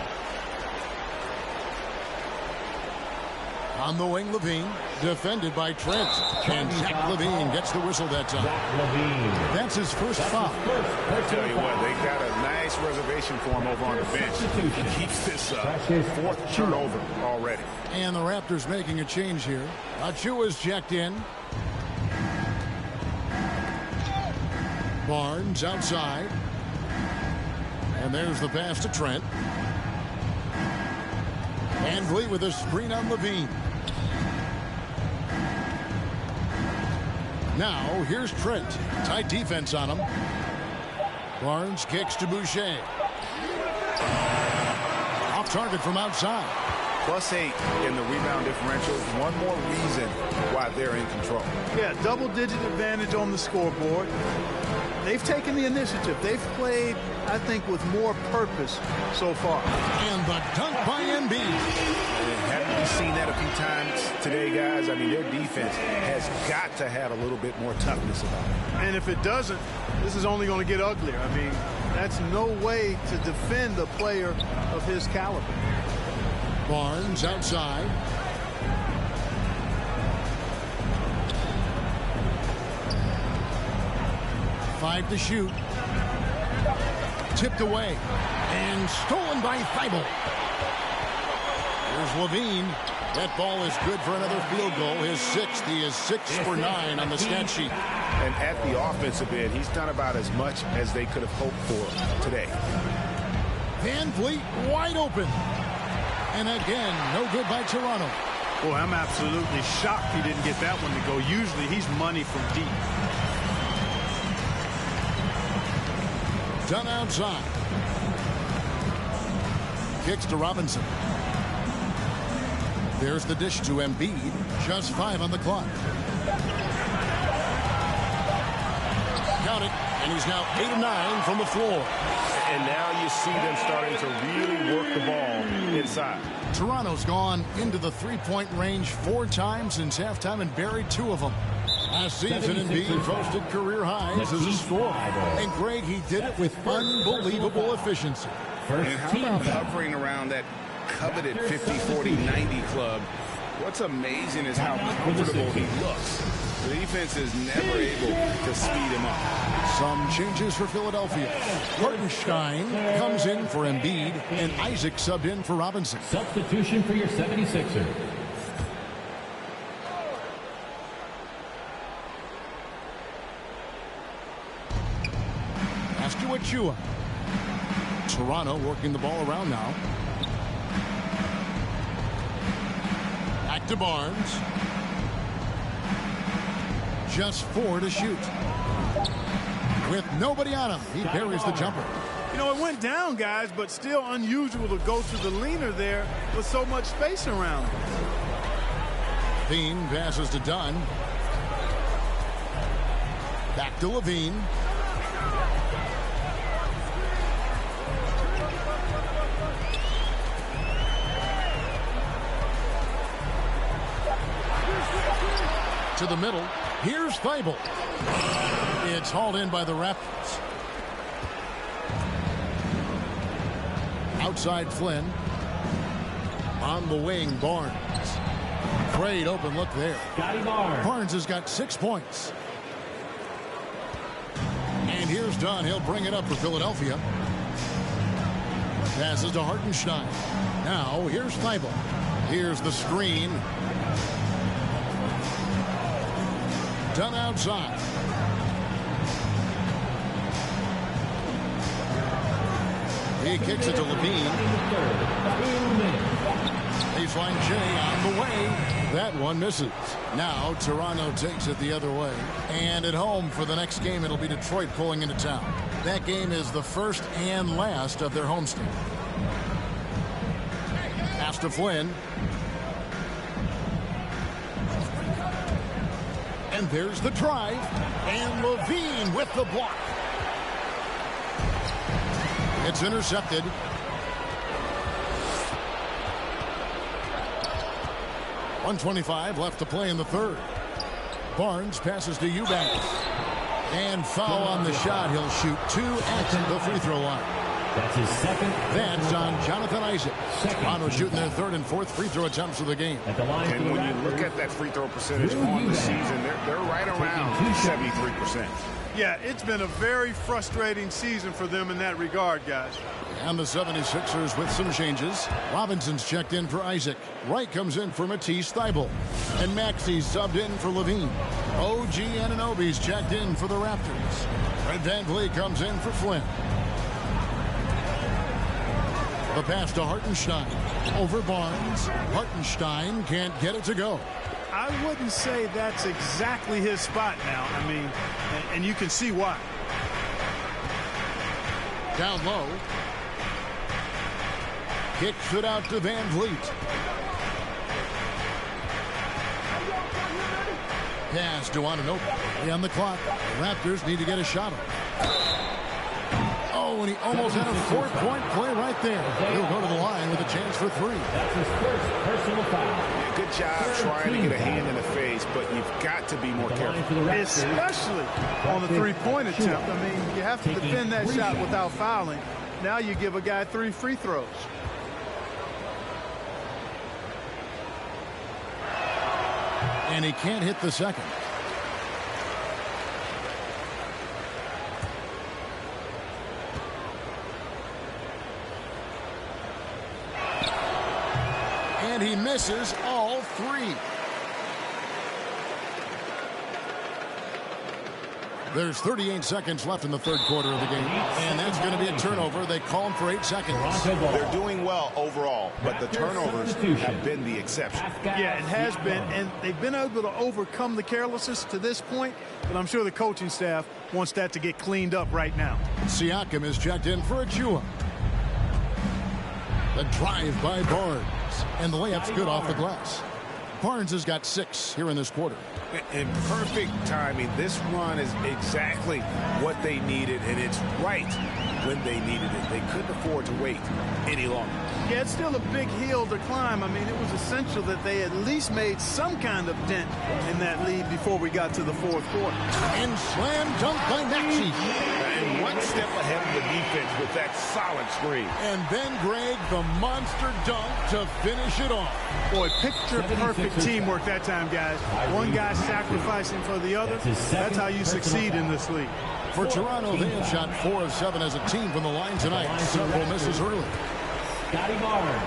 A: On the wing, Levine, defended by Trent. And Zach Levine gets the whistle that time. That's his first foul.
C: I tell you what, they got a nice reservation for him over on the bench. He keeps this fourth turnover already.
A: And the Raptors making a change here. Achua's checked in. Barnes outside. And there's the pass to Trent. Van Vliet with a screen on Levine. Now, here's Trent. Tight defense on him. Barnes kicks to Boucher. Off target from outside.
C: +8 in the rebound differential. One more reason why they're in control.
D: Yeah, double-digit advantage on the scoreboard. They've taken the initiative. They've played, I think, with more purpose so far.
A: And the dunk by Embiid.
C: Haven't we seen that a few times today, guys? I mean, their defense has got to have a little bit more toughness about it.
D: And if it doesn't, this is only going to get uglier. I mean, that's no way to defend a player of his caliber.
A: Barnes outside. Five to shoot. Tipped away. And stolen by Thibault. Here's Levine. That ball is good for another field goal. His sixth. He is 6 for 9 on the stat sheet.
C: And at the offensive end, he's done about as much as they could have hoped for today.
A: Van Vliet wide open. And again, no good by Toronto.
D: Boy, I'm absolutely shocked he didn't get that one to go. Usually he's money from deep.
A: Done outside. Kicks to Robinson. There's the dish to Embiid. Just 5 on the clock. Count it. And he's now 8 of 9 from the floor.
F: And now you see them starting to really work the ball inside.
A: Toronto's gone into the three-point range 4 times since halftime and buried 2 of them. Last season, Embiid posted career highs as a scorer. And Greg, he did it with unbelievable efficiency.
C: And how about hovering around that coveted 50-40-90 club? What's amazing is how comfortable he looks. The defense is never able to speed him up.
A: Some changes for Philadelphia. Hartenstein comes in for Embiid, and Isaac subbed in for Robinson.
J: Substitution for your 76ers.
A: Pass to Achua. Toronto working the ball around now. Back to Barnes. Just 4 to shoot. With nobody on him, he buries the jumper.
D: You know, it went down, guys, but still unusual to go to the leaner there with so much space around him.
A: Levine passes to Dunn. Back to Levine. To the middle. Here's Thibault. It's hauled in by the Raptors. Outside Flynn. On the wing, Barnes. Great open look there. Barnes has got 6 points. And here's Dunn. He'll bring it up for Philadelphia. Passes to Hartenstein. Now here's Thibault. Here's the screen. Dunn outside. He kicks it to Levine. Baseline Jay on the way. That one misses. Now Toronto takes it the other way. And at home for the next game, it'll be Detroit pulling into town. That game is the first and last of their homestand. Pass to Flynn. And there's the drive. And Levine with the block. It's intercepted. .125 left to play in the third. Barnes passes to Eubanks. And foul on the shot. He'll shoot 2 at the free throw line.
J: That's his second.
A: That's on Jonathan Isaac. Toronto shooting their third and fourth free throw attempts of the game.
C: And when you look at that free throw percentage on the season, they're right around 73%.
D: Yeah, it's been a very frustrating season for them in that regard, guys.
A: And the 76ers with some changes. Robinson's checked in for Isaac. Wright comes in for Matisse Thybulle. And Maxey's subbed in for Levine. OG Anunoby's checked in for the Raptors. Fred VanVleet comes in for Flynn. The pass to Hartenstein. Over Barnes. Hartenstein can't get it to go.
D: I wouldn't say that's exactly his spot now. I mean, and you can see why.
A: Down low. Kicks it out to VanVleet. Pass to Anunoby. On the clock. The Raptors need to get a shot off. Oh, and he almost had a 4-point play right there. He'll go to the line with a chance for 3.
J: That's his first personal foul.
C: Good job trying to get a hand in the face, but you've got to be more careful.
D: Especially on the three-point attempt. I mean, you have to defend that shot without fouling. Now you give a guy 3 free throws.
A: And he can't hit the second. And he misses all 3. There's 38 seconds left in the third quarter of the game. And that's going to be a turnover. They call him for 8 seconds.
C: They're doing well overall, but the turnovers have been the exception.
D: Yeah, it has been. And they've been able to overcome the carelessness to this point. But I'm sure the coaching staff wants that to get cleaned up right now.
A: Siakam is checked in for Achua. The drive by Barnes. And the layup's good off the glass. Barnes has got 6 here in this quarter.
C: In perfect timing, this run is exactly what they needed, and it's right when they needed it. They couldn't afford to wait any longer.
D: Yeah, it's still a big hill to climb. I mean, it was essential that they at least made some kind of dent in that lead before we got to the fourth quarter.
A: And slam dunk by Maxey.
C: And one step ahead of the defense with that solid screen.
A: And then Greg, the monster dunk to finish it off.
D: Boy, picture-perfect teamwork that time, guys. One guy sacrificing for the other. That's how you succeed in this league.
A: For Toronto, they have shot 4 of 7 as a team from the line tonight. Several misses early.
J: Scotty Barnes.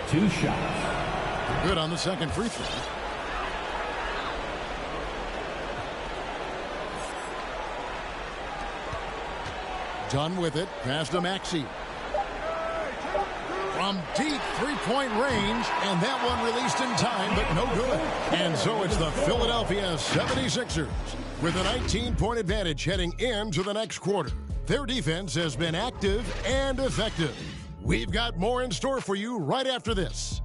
J: 2 shots.
A: Good on the second free throw. Done with it. Pass to Maxey. From deep three-point range, and that one released in time, but no good. And so it's the Philadelphia 76ers with a 19-point advantage heading into the next quarter. Their defense has been active and effective. We've got more in store for you right after this.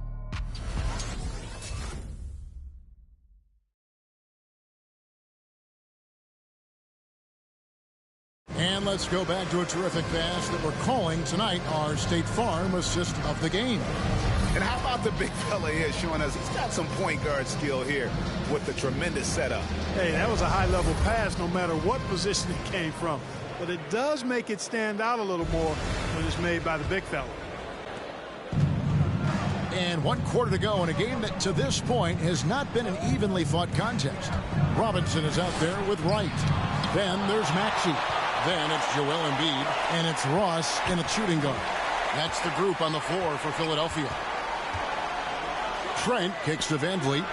A: And let's go back to a terrific pass that we're calling tonight our State Farm assist of the game.
C: And how about the big fella here showing us he's got some point guard skill here with the tremendous setup.
D: Hey, that was a high-level pass no matter what position it came from. But it does make it stand out a little more when it's made by the big fella.
A: And 1 quarter to go in a game that to this point has not been an evenly fought contest. Robinson is out there with Wright. Then there's Maxey. Then it's Joel Embiid. And it's Ross in a shooting guard. That's the group on the floor for Philadelphia. Trent kicks to Van Vliet.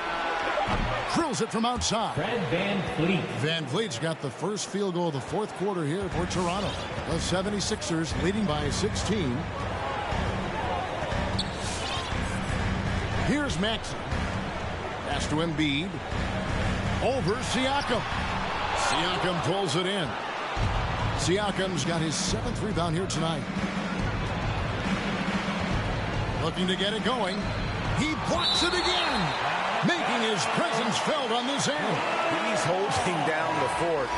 A: Drills it from outside.
J: Van Vliet.
A: Van Vliet's got the first field goal of the 4th quarter here for Toronto. The 76ers leading by 16. Here's Maxey. Pass to Embiid. Over Siakam. Siakam pulls it in. Siakam's got his 7th rebound here tonight. Looking to get it going. He blocks it again, making his presence felt on this end.
C: He's holding down the fort,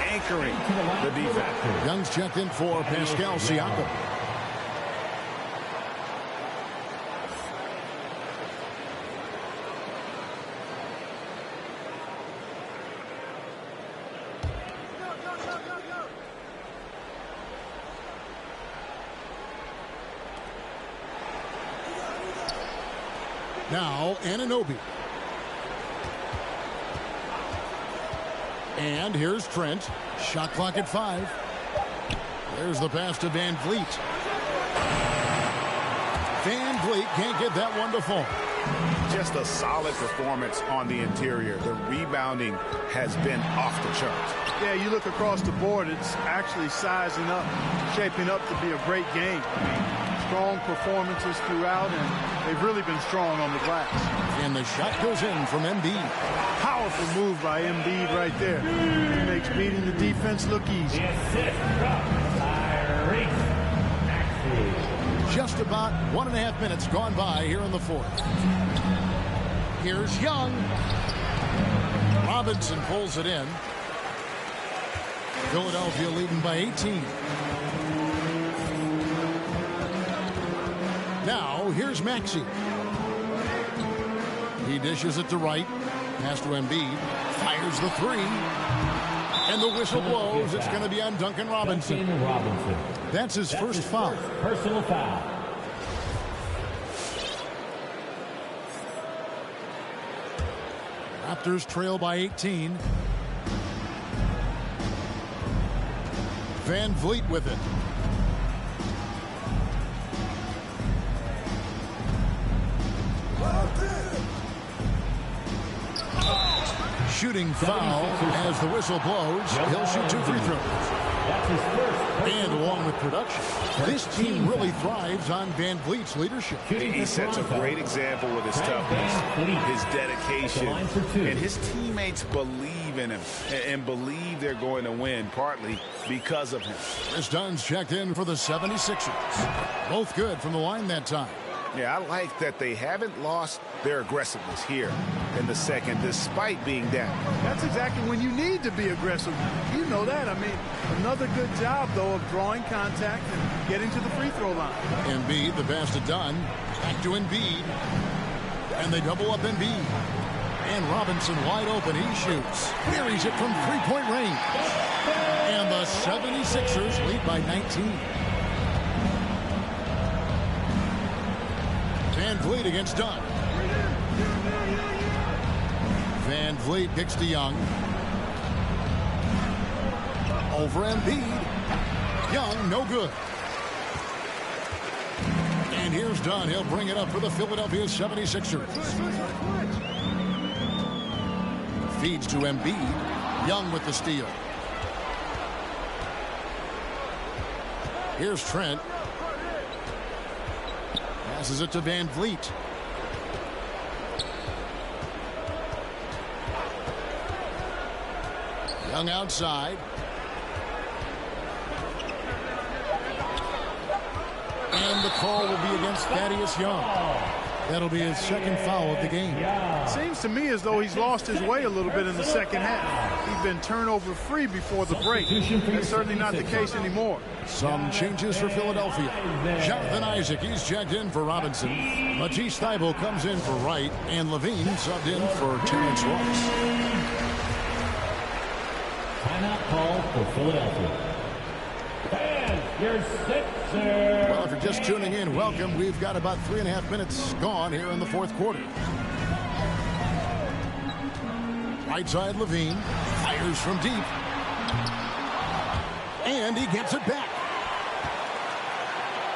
C: anchoring the defense.
A: Young's checked in for Pascal Siakam. Now, Anunoby. And here's Trent. Shot clock at 5. There's the pass to Van Vliet. Van Vliet can't get that one to fall.
C: Just a solid performance on the interior. The rebounding has been off the charts.
D: Yeah, you look across the board, it's actually sizing up, shaping up to be a great game. Strong performances throughout, and they've really been strong on the glass.
A: And the shot goes in from Embiid.
D: Powerful move by Embiid right there. He makes beating the defense look easy.
A: Just about 1.5 minutes gone by here in the 4th. Here's Young. Robinson pulls it in. Philadelphia leading by 18. Now, here's Maxey. He dishes it to Wright. Pass to Embiid. Fires the 3. And the whistle blows. It's going to be on Duncan Robinson. That's his first foul.
J: Personal foul.
A: Raptors trail by 18. Van Vliet with it. Shooting foul as the whistle blows. He'll shoot 2 free throws. And along with production, this team really thrives on Van Vliet's leadership.
C: He sets a great example with his toughness, his dedication, and his teammates believe in him and believe they're going to win, partly because of him.
A: Chris Dunn's checked in for the 76ers. Both good from the line that time.
C: Yeah, I like that they haven't lost their aggressiveness here in the second, despite being down.
D: That's exactly when you need to be aggressive. You know that. I mean, another good job, though, of drawing contact and getting to the free throw line.
A: Embiid, the pass to Dunn. Back to Embiid. And they double up Embiid. And Robinson wide open. He shoots. Buries it from three-point range. And the 76ers lead by 19. Van Vliet against Dunn. Van Vliet kicks to Young. Over Embiid. Young, no good. And here's Dunn. He'll bring it up for the Philadelphia 76ers. Feeds to Embiid. Young with the steal. Here's Trent. Passes it to Van Vliet. Young outside. And the call will be against Thaddeus Young. That'll be his second foul of the game.
D: Seems to me as though he's lost his way a little bit in the second half. He's been turnover free before the break. That's certainly not the case anymore.
A: Some changes for Philadelphia. Jonathan Isaac, he's checked in for Robinson. Matisse Thybulle comes in for Wright. And Levine subbed in for Terrence Ross.
J: Timeout call for Philadelphia. your sixer.
A: Well, if you're just tuning in, welcome. We've got about 3.5 minutes gone here in the fourth quarter. Right side, Levine fires from deep. And he gets it back.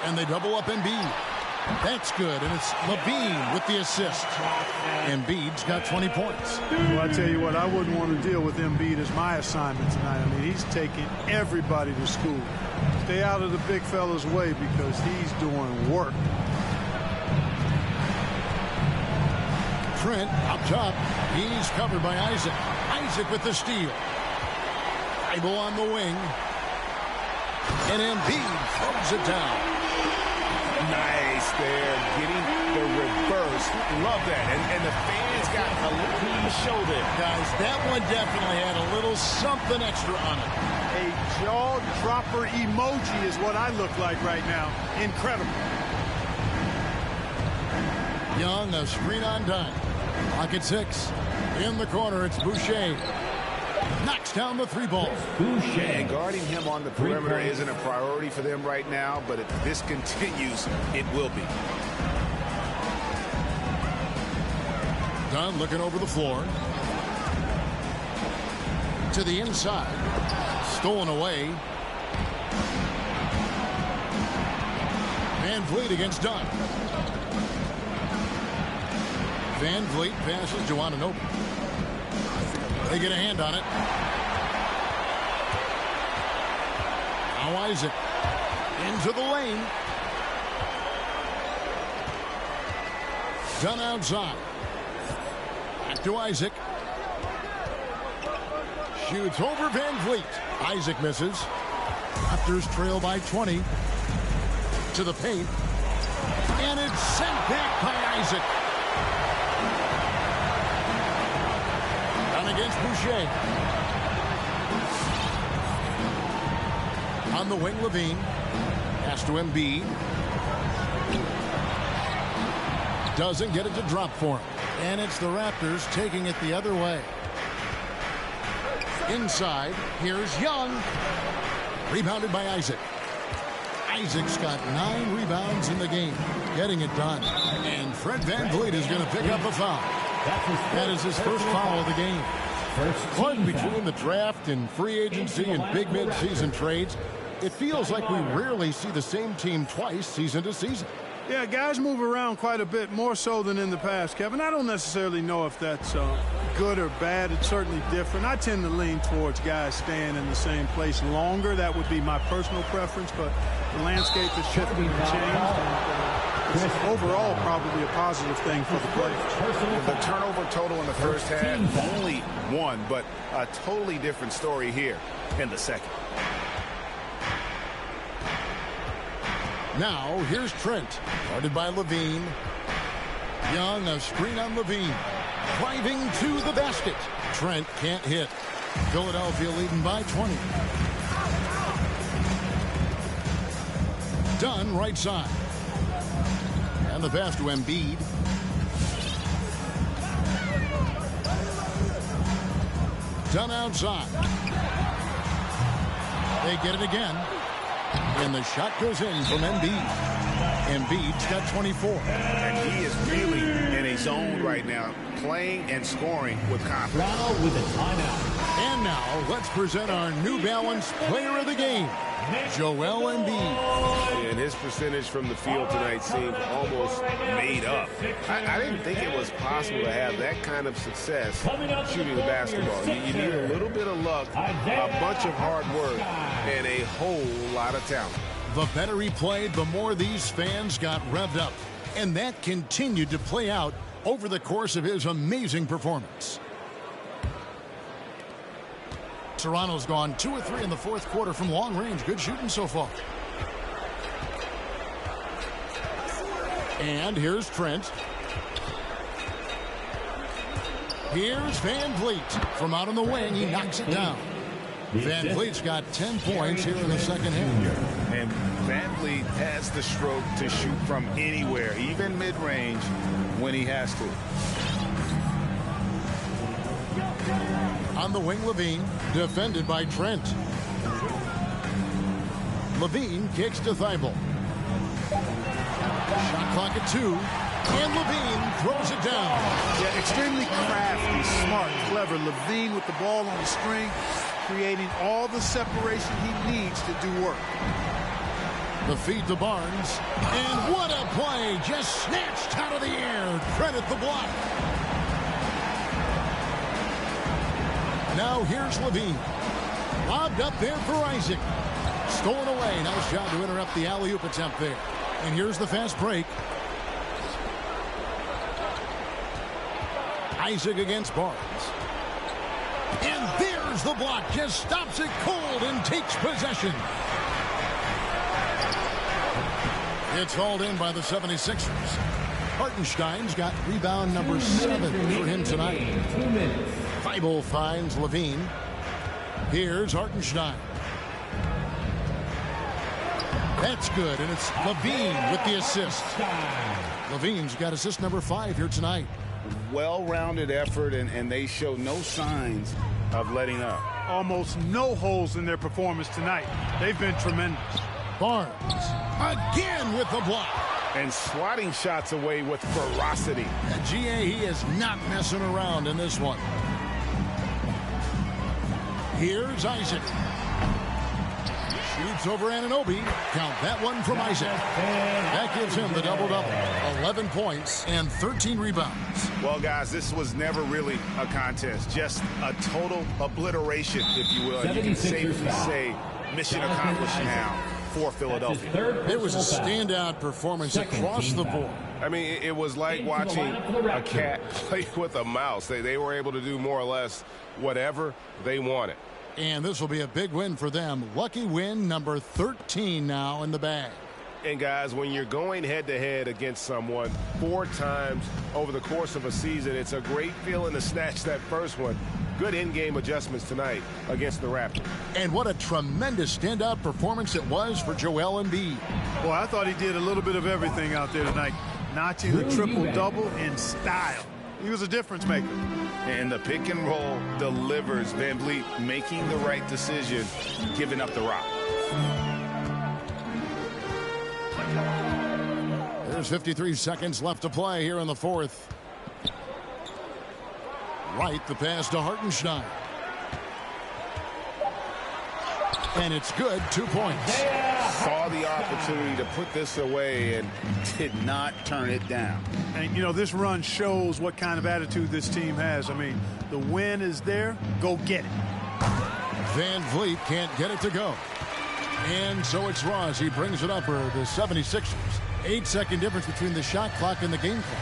A: And they double up Embiid. That's good, and it's Levine with the assist. Embiid's got 20 points.
D: Well, I tell you what, I wouldn't want to deal with Embiid as my assignment tonight. I mean, he's taking everybody to school. Stay out of the big fella's way because he's doing work.
A: Trent up top. He's covered by Isaac. Isaac with the steal. Bible on the wing. And Embiid throws it down.
C: Nice there, getting the reverse. Love that. And the fans got a little show there.
A: Guys, that one definitely had a little something extra on it.
D: A jaw-dropper emoji is what I look like right now. Incredible.
A: Young, a screen on dime. Pocket 6. In the corner, it's Boucher. Knocks down the 3 ball.
J: Boucher.
C: And guarding him on the perimeter isn't a priority for them right now, but if this continues, it will be.
A: Dunn looking over the floor. To the inside. Stolen away. Van Vliet against Dunn. Van Vliet passes to Anunoby. They get a hand on it. Now Isaac into the lane. Dunn outside. Back to Isaac. Shoots over Van Vliet. Isaac misses. Raptors trail by 20. To the paint. And it's sent back by Isaac. Against Boucher. On the wing, Levine. Pass to Embiid. Doesn't get it to drop for him. And it's the Raptors taking it the other way. Inside, here's Young. Rebounded by Isaac. Isaac's got 9 rebounds in the game. Getting it done. And Fred VanVleet is going to pick up a foul. That is his first foul of the game. But between the draft and free agency and big mid-season trades, it feels like we rarely see the same team twice season to season.
D: Yeah, guys move around quite a bit, more so than in the past, Kevin. I don't necessarily know if that's good or bad. It's certainly different. I tend to lean towards guys staying in the same place longer. That would be my personal preference, but the landscape has shifted and changed. It's overall probably a positive thing for the players.
C: The turnover total in the first half, only 1, but a totally different story here in the second.
A: Now, here's Trent, guarded by Levine. Young, a screen on Levine. Driving to the basket. Trent can't hit. Philadelphia leading by 20. Dunn, right side. And the pass to Embiid. Dunn outside. They get it again. And the shot goes in from Embiid. Embiid's got 24.
C: And he is really in a zone right now, playing and scoring with confidence.
J: Toronto with a timeout.
A: And now, let's present our New Balance Player of the Game, Joel Embiid.
F: And his percentage from the field tonight seemed almost made up. I didn't think it was possible to have that kind of success shooting the basketball. You need a little bit of luck, a bunch of hard work, and a whole lot of talent.
A: The better he played, the more these fans got revved up. And that continued to play out over the course of his amazing performance. Toronto's gone 2 of 3 in the fourth quarter from long range. Good shooting so far. And here's Trent. Here's Van Vliet. From out on the wing, he knocks it down. Van Vliet's got 10 points here in the second half.
C: And Van Vliet has the stroke to shoot from anywhere, even mid-range, when he has to. On the wing, Levine, defended by Trent.
A: Levine kicks to Thibault. Shot clock at 2. And Levine throws it down.
D: Yeah, extremely crafty, smart, clever. Levine with the ball on the string, creating all the separation he needs to do work.
A: The feed to Barnes. And what a play. Just snatched out of the air. Credit the block. Now here's Levine. Lobbed up there for Isaac. Stolen away. Nice job to interrupt the alley-oop attempt there. And here's the fast break. Isaac against Barnes. And there's the block. Just stops it cold and takes possession. It's hauled in by the 76ers. Hartenstein's got rebound number 7 for him tonight. Thibault finds Levine. Here's Hartenstein. That's good, and it's Levine with the assist. Levine's got assist number 5 here tonight.
C: Well-rounded effort, and they show no signs of letting up.
D: Almost no holes in their performance tonight. They've been tremendous.
A: Barnes again with the block.
C: And swatting shots away with ferocity.
A: And GA, he is not messing around in this one. Here's Isaac. Shoots over Anunoby. Count that one from Isaac. That gives him the double-double. 11 points and 13 rebounds.
C: Well, guys, this was never really a contest. Just a total obliteration, if you will. And you can safely say mission accomplished now for Philadelphia.
A: It was a standout performance across the board.
F: I mean, it was like watching a cat play with a mouse. They were able to do more or less whatever they wanted.
A: And this will be a big win for them. Lucky win number 13 now in the bag.
F: And, guys, when you're going head-to-head against someone 4 times over the course of a season, it's a great feeling to snatch that first one. Good in-game adjustments tonight against the Raptors.
A: And what a tremendous standout performance it was for Joel Embiid.
D: Boy, I thought he did a little bit of everything out there tonight. Notching the triple-double in style. He was a difference maker.
C: And the pick and roll delivers. Van Vliet making the right decision, giving up the rock.
A: There's 53 seconds left to play here in the fourth. Right, the pass to Hartenstein. And it's good, 2 points.
C: Saw the opportunity to put this away and did not turn it down.
D: And, you know, this run shows what kind of attitude this team has. I mean, the win is there. Go get it.
A: Van Vliet can't get it to go. And so it's Ross. He brings it up for the 76ers. 8-second difference between the shot clock and the game clock.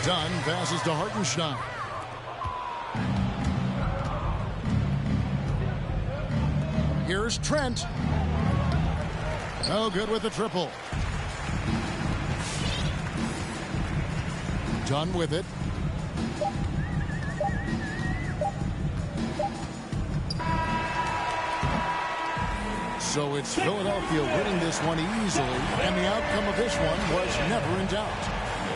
A: Dunn passes to Hartenstein. Here's Trent. No good with the triple. Dunn with it. So it's Philadelphia winning this one easily, and the outcome of this one was never in doubt.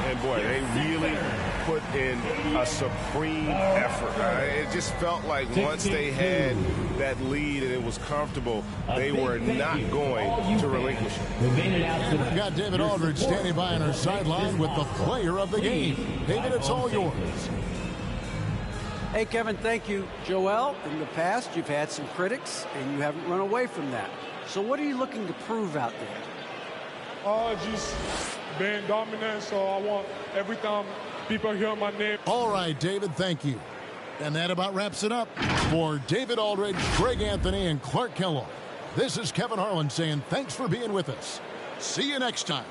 F: And, boy, they really put in a supreme effort. It just felt like once they had that lead and it was comfortable, they were not going to relinquish it.
A: And we've got David Aldridge standing by on our sideline with the player of the game. David, it's all yours.
B: Hey, Kevin, thank you. Joel, in the past, you've had some critics, and you haven't run away from that. So what are you looking to prove out there?
K: Just being dominant, so I want every time people hear my name.
A: All right, David, thank you. And that about wraps it up. For David Aldridge, Greg Anthony, and Clark Kellogg, this is Kevin Harlan saying thanks for being with us. See you next time.